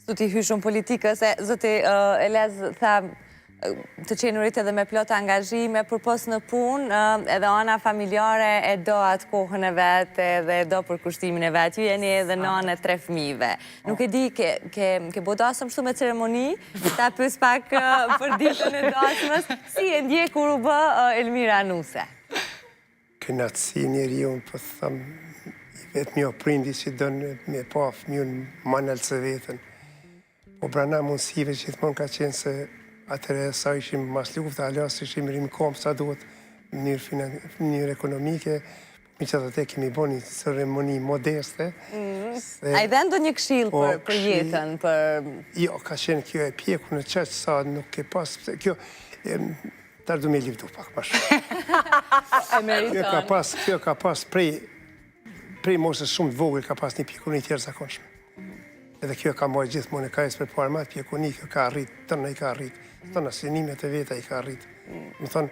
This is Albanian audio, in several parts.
Zoti hy shumë politikës, zoti Elez tha të qenurit edhe me plot angazhime, për pos në punë, edhe ana familjare e do atë kohën e vetë edhe do për kushtimin e vetë, ju jeni edhe nane 3 fëmijëve. Nuk e di, ke bodasëm shtu me ceremoni, ta pys pak për ditën e dasmës, si e ndje kur u bë Elmira Nuse? Kënaqësi njeri unë, po thëmë, vetë mjo prindi që dënë me pa fëmijën manalë së vetën. Po brana mundësive që gjithmonë ka qenë se atëre sa ishim mas luftë, alas ishim rrim kom sa duhet në mënyrë ekonomike, mi që të kemi bo një ceremoni modeste. A i dhe ndo një këshill për jetën? Jo, ka qenë kjo e pjeku në qëtë sa nuk e pas, kjo, tarë du me livdu pak ma shumë. Kjo ka pas prej mosës shumë të vogël, ka pas një pjeku një tjerë zakonshme. Edhe kjo ka mojë gjithmonë e ka esë për parmat, pjekuni, kjo ka arrit, tërna i ka arrit. Tërna sinimet e veta i ka arrit. Më thonë,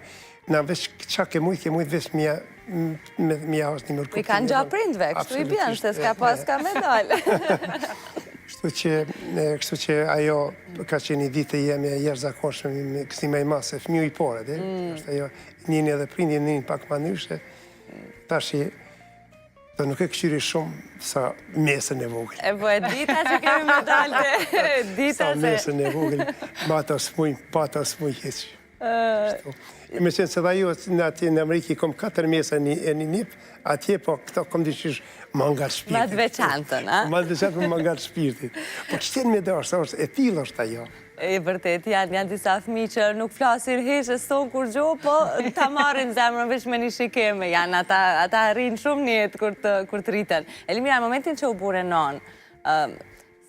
na veç qa ke mujtë veç mja hasë një mërkuptim. I kanë gja prindve, kështu i bjenë, se s'ka pas ka medal. Kështu që ajo ka qenë i ditë e jemi e jërë zakonshme me kësime i masë, fëmiju i pore, dhe? Ajo njën edhe prindi, njën pak ma nyshe, tashi dhe nuk e këshyri shumë sa mesën e vogël. E po e dita që kemi medalte, dita se... Sa mesën e vogël, bata s'muj heqë. Me qenë se dhe ju, në Amerikë i kom 4 mesa e një nip, atje po këto kom diqysh mangar shpirtit. Ma të veçantën, a? Ma të veçantën mangar shpirtit. Po qëtjen me dorë, sa është, e tilë është ajo. E vërtet, janë disa fëmijë që nuk flasin hiç e son kur gjo, po ta marrin zemrën veç me një shikeme. Janë ata rrinë shumë njetë kur të rriten. Elmira, në momentin që u bure non,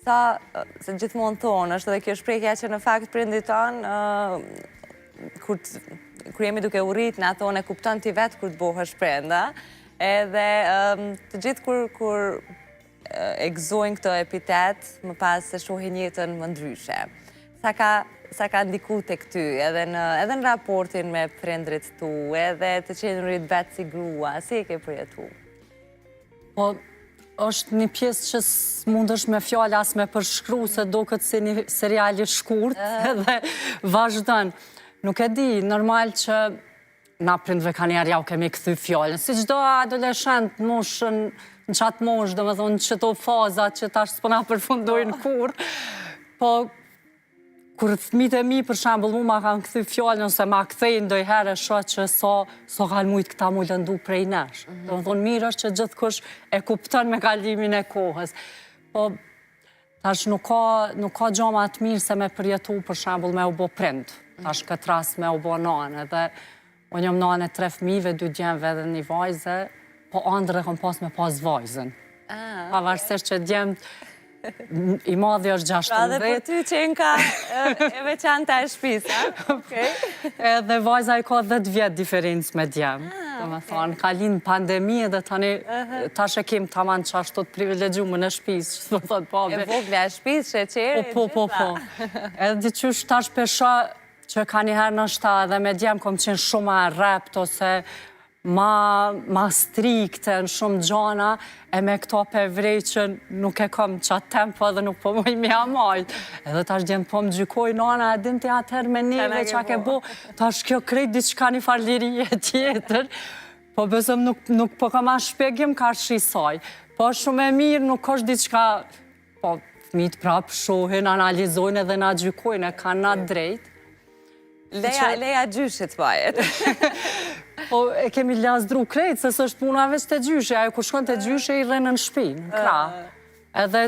se gjithmonë thonë, është edhe kjo shprekja që në fakt prindit tanë, kur jemi duke u rrit, në ato e kupton ti vetë kur të bohesh prenda, edhe të gjithë kur e gëzojnë këto epitet, më pas se shohin jetën më ndryshe. Sa ka ndiku të këty, edhe në raportin me prindrit tu, edhe të qenurit vetë si grua, si e ke përjetu? Po, është një pjesë që s'mundesh me fjallë as me përshkru, se do këtë si një seriali shkurt, edhe vazhdan. Nuk e di, normal që na prindve ka njerë jau kemi këthy fjallën, si gjdo adoleshent moshën, në qatë moshë, dhe me thonë që to fazat që tash s'pona përfundojnë kur, po kur fëmijët e mi, për shembull, mu ma kanë këthy fjallën, ose ma kthejnë dojherë shoh që so kanë mujtë këta mu lëndu prej nesh. Do më thonë, mirë është që gjithkush e kupton me kalimin e kohës. Po, tash nuk ka gjama të mirë se me përjetu, për shembull, me u bo prind. Tash këtë rast me u bo nane. Dhe unë jam nane 3 fëmijëve, 2 djemve dhe 1 vajze, po andre kom pas me pas vajzën. Pavarësisht që djemt i madhi është 16. Pra dhe për ty që ka e veçanta e shpisa. Edhe vajza i ka 10 vjetë diferencë me djemë. Dhe me thonë, ka linë pandemi edhe tani tash e kem taman që ashtu të privilegjumë në shpisë, që të thotë pabe. E vogla e shpisë, sheqeri, Po. Edhe diqysh tash pesha që ka njëherë në shta edhe me djemë kom qenë shumë a rept ose ma strikte në shumë gjana, e me këto përvrej që nuk e kom qatë tempo edhe nuk po moj me amajt. Edhe tash djemë po më gjykoj, nana, e din të atëherë me neve që a ke bo, tash kjo krejt diçka një farlirije tjetër, po besëm nuk po kam as shpjegim ka shisaj. Po shumë e mirë, nuk është diçka, po fëmijët prapë shohin, analizojnë edhe na gjykojnë, e kanë na drejt. Leja gjyshit bajet. Po e kemi lasdru krejt, se s'është puna veç të gjyshe, ajo ku shkon të gjyshe i rrenë në shpinë, në krah. Edhe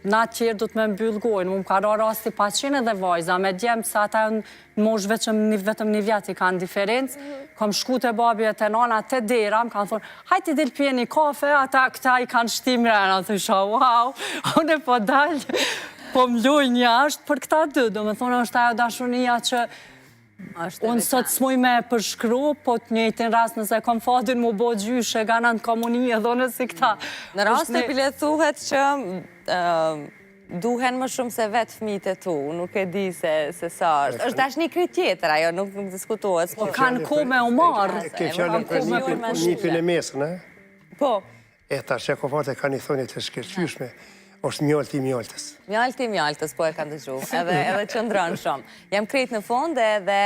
na tjerë du të me mbyllë gojnë, mu më ka ra rasti paqin edhe vajza, me djemë se ata në mosh vetëm një vjetë i kanë diferencë, kom shku të babi e të nana të dera, më kanë thonë, hajti del pje një kafe, ata këta i kanë shtim rena, të isha, wow, unë e po dalë, po më lujnë jashtë për këta dy, do me thonë është ajo dashunia që unë sot s'muj me përshkru, po të njëjtin rast nëse kom fatin mu bo gjyshe, ganan të komunie, dhone si këta. Në rast të pilethuhet që duhen më shumë se vetë fëmijët e tu, nuk e di se sa është. është dash një kry tjetër, ajo nuk diskutohet. Po kanë ku me u marë. Ke fjallën për nipin e mesën, e? Po. E tash e kofartë e ka një thonje të shkërqyshme. është mjalti i mjaltës. Mjalti i mjaltës, po e kam dëgju, edhe qëndron shumë. Jam krejt në fund edhe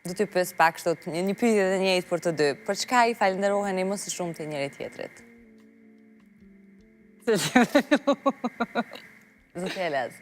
do t'ju pys pak kështu një pyetje dhe njëjtë për të dy. Për çka i falenderoheni më së shumti njëri tjetrit? Zoti Elez.